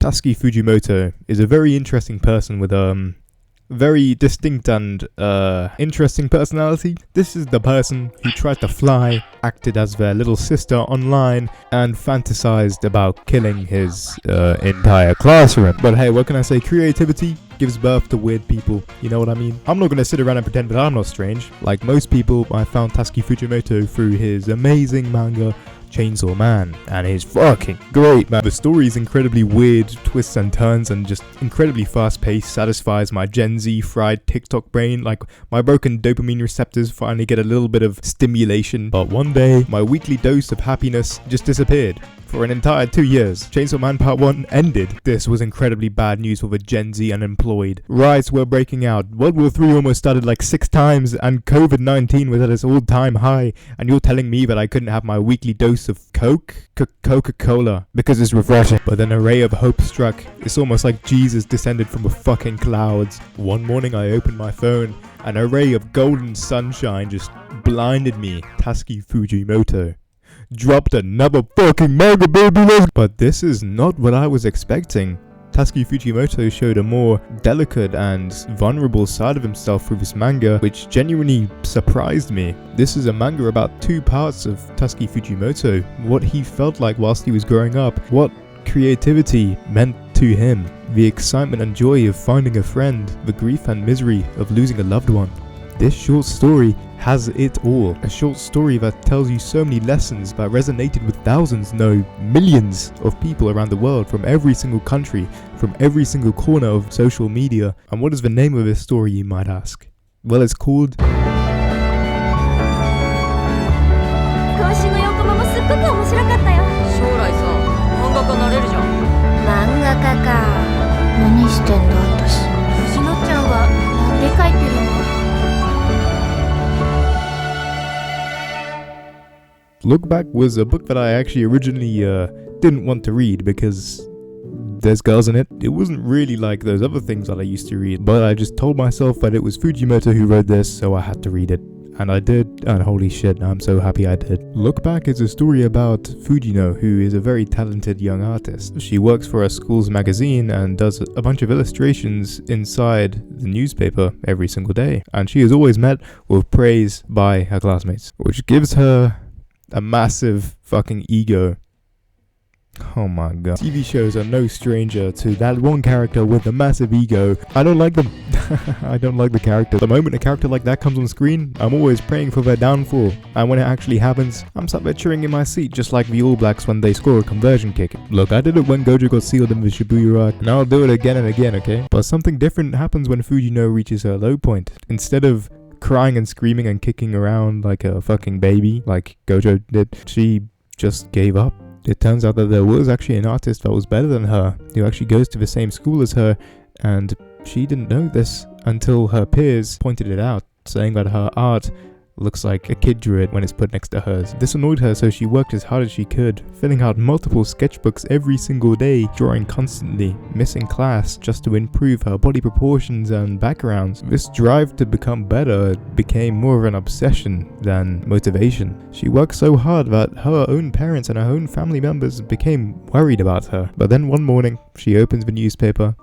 Tatsuki Fujimoto is a very interesting person with very distinct and interesting personality. This is the person who tried to fly, acted as their little sister online, and fantasized about killing his entire classroom. But hey, what can I say? Creativity gives birth to weird people, you know what I mean? I'm not gonna sit around and pretend that I'm not strange. Like most people, I found Tatsuki Fujimoto through his amazing manga Chainsaw Man, and he's fucking great, man. The story is incredibly weird, twists and turns, and just incredibly fast-paced, satisfies my Gen Z fried TikTok brain. Like, my broken dopamine receptors finally get a little bit of stimulation. But one day, my weekly dose of happiness just disappeared. For an entire 2 years, Chainsaw Man Part 1 ended. This was incredibly bad news for the Gen Z unemployed. Riots were breaking out, World War III almost started like 6 times, and COVID-19 was at its all-time high, and you're telling me that I couldn't have my weekly dose of Coca-Cola because it's refreshing. But then a ray of hope struck. It's almost like Jesus descended from the fucking clouds. One morning I opened my phone, and a ray of golden sunshine just blinded me. Tatsuki Fujimoto dropped another fucking manga, baby. But this is not what I was expecting. Tatsuki Fujimoto showed a more delicate and vulnerable side of himself through this manga, which genuinely surprised me. This is a manga about 2 parts of Tatsuki Fujimoto, what he felt like whilst he was growing up, what creativity meant to him, the excitement and joy of finding a friend, the grief and misery of losing a loved one. This short story has it all. A short story that tells you so many lessons that resonated with thousands, no, millions of people around the world from every single country, from every single corner of social media. And what is the name of this story, you might ask? Well, it's called... 今週の4コマもすっごく面白かったよ。将来さ、漫画家なれるじゃん。漫画家か。何してんだ私。藤野ちゃんはなんで描いてるの？ Look Back was a book that I actually originally didn't want to read because there's girls in it. It wasn't really like those other things that I used to read, but I just told myself that it was Fujimoto who wrote this, so I had to read it. And I did, and holy shit, I'm so happy I did. Look Back is a story about Fujino, who is a very talented young artist. She works for a school's magazine and does a bunch of illustrations inside the newspaper every single day. And she is always met with praise by her classmates, which gives her a massive fucking ego. Oh my god. TV shows are no stranger to that one character with a massive ego. I don't like them. I don't like the character. The moment a character like that comes on screen, I'm always praying for their downfall. And when it actually happens, I'm sat there cheering in my seat just like the All Blacks when they score a conversion kick. Look, I did it when Gojo got sealed in the Shibuya arc, and I'll do it again and again, okay? But something different happens when Fujino reaches her low point. Instead of crying and screaming and kicking around like a fucking baby, like Gojo did, she just gave up. It turns out that there was actually an artist that was better than her, who actually goes to the same school as her, and she didn't know this until her peers pointed it out, saying that her art looks like a kid drew it when it's put next to hers. This annoyed her, so she worked as hard as she could, filling out multiple sketchbooks every single day, drawing constantly, missing class just to improve her body proportions and backgrounds. This drive to become better became more of an obsession than motivation. She worked so hard that her own parents and her own family members became worried about her. But then one morning, she opens the newspaper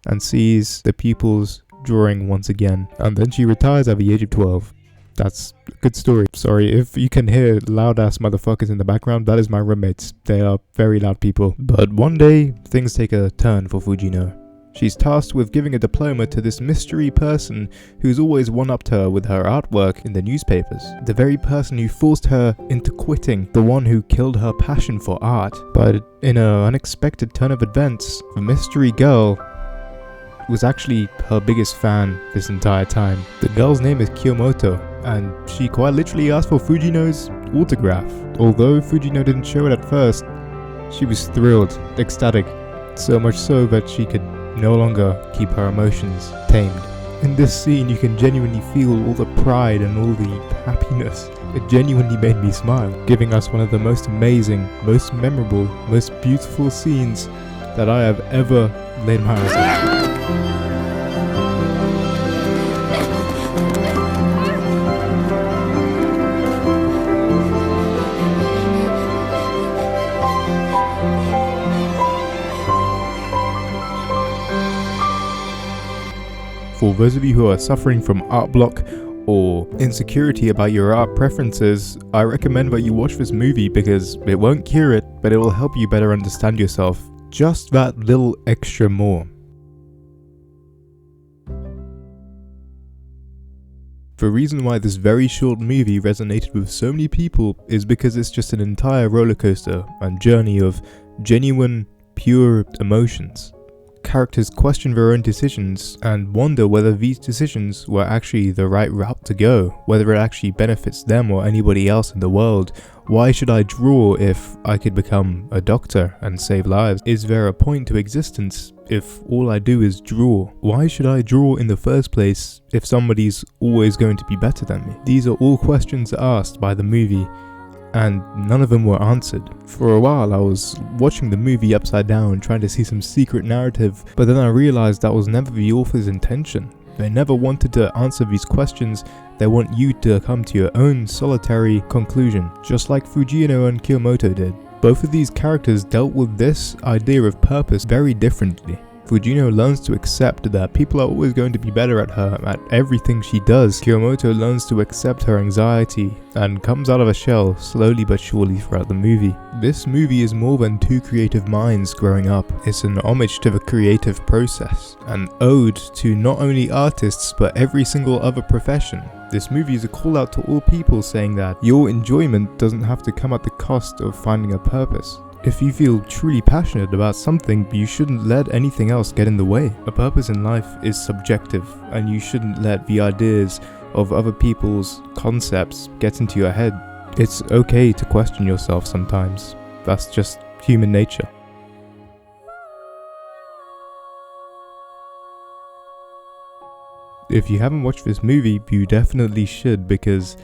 and sees the pupils drawing once again, and then she retires at the age of 12. That's a good story. Sorry if you can hear loud ass motherfuckers in the background, that is my roommates. They are very loud people. But one day, things take a turn for Fujino. She's tasked with giving a diploma to this mystery person who's always one-upped her with her artwork in the newspapers. The very person who forced her into quitting, the one who killed her passion for art. But in an unexpected turn of events, the mystery girl was actually her biggest fan this entire time. The girl's name is Kiyomoto, and she quite literally asked for Fujino's autograph. Although Fujino didn't show it at first, she was thrilled, ecstatic, so much so that she could no longer keep her emotions tamed. In this scene, you can genuinely feel all the pride and all the happiness. It genuinely made me smile, giving us one of the most amazing, most memorable, most beautiful scenes that I have ever laid my eyes on. for those of you who are suffering from art block or insecurity about your art preferences, I recommend that you watch this movie because it won't cure it, but it will help you better understand yourself just that little extra more. The reason why this very short movie resonated with so many people is because it's just an entire roller coaster and journey of genuine, pure emotions. Characters question their own decisions and wonder whether these decisions were actually the right route to go, whether it actually benefits them or anybody else in the world. Why should I draw if I could become a doctor and save lives? Is there a point to existence if all I do is draw? Why should I draw in the first place if somebody's always going to be better than me? These are all questions asked by the movie, and none of them were answered. For a while I was watching the movie upside down trying to see some secret narrative, but then I realized that was never the author's intention. They never wanted to answer these questions, they want you to come to your own solitary conclusion, just like Fujino and Kiyomoto did. Both of these characters dealt with this idea of purpose very differently. Fujino learns to accept that people are always going to be better at her at everything she does. Kiyomoto learns to accept her anxiety and comes out of a shell slowly but surely throughout the movie. This movie is more than two creative minds growing up. It's an homage to the creative process, an ode to not only artists but every single other profession. This movie is a call out to all people saying that your enjoyment doesn't have to come at the cost of finding a purpose. If you feel truly passionate about something, you shouldn't let anything else get in the way. A purpose in life is subjective, and you shouldn't let the ideas of other people's concepts get into your head. It's okay to question yourself sometimes. That's just human nature. If you haven't watched this movie, you definitely should, because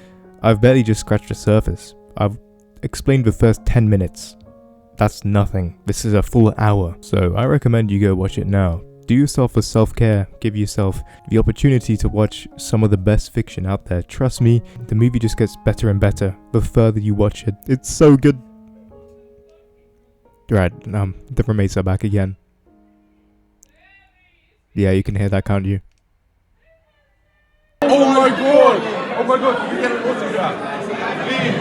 I've barely just scratched the surface. I've explained the first 10 minutes. That's nothing. This is a full hour, so I recommend you go watch it now. Do yourself a self-care, give yourself the opportunity to watch some of the best fiction out there. Trust me, the movie just gets better and better the further you watch it. It's so good. Right, the roommates are back again. Yeah, you can hear that, can't you? Oh my god! Oh my god, can you get an autograph? Please!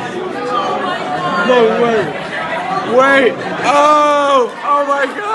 No way! Wait! Oh! Oh my god!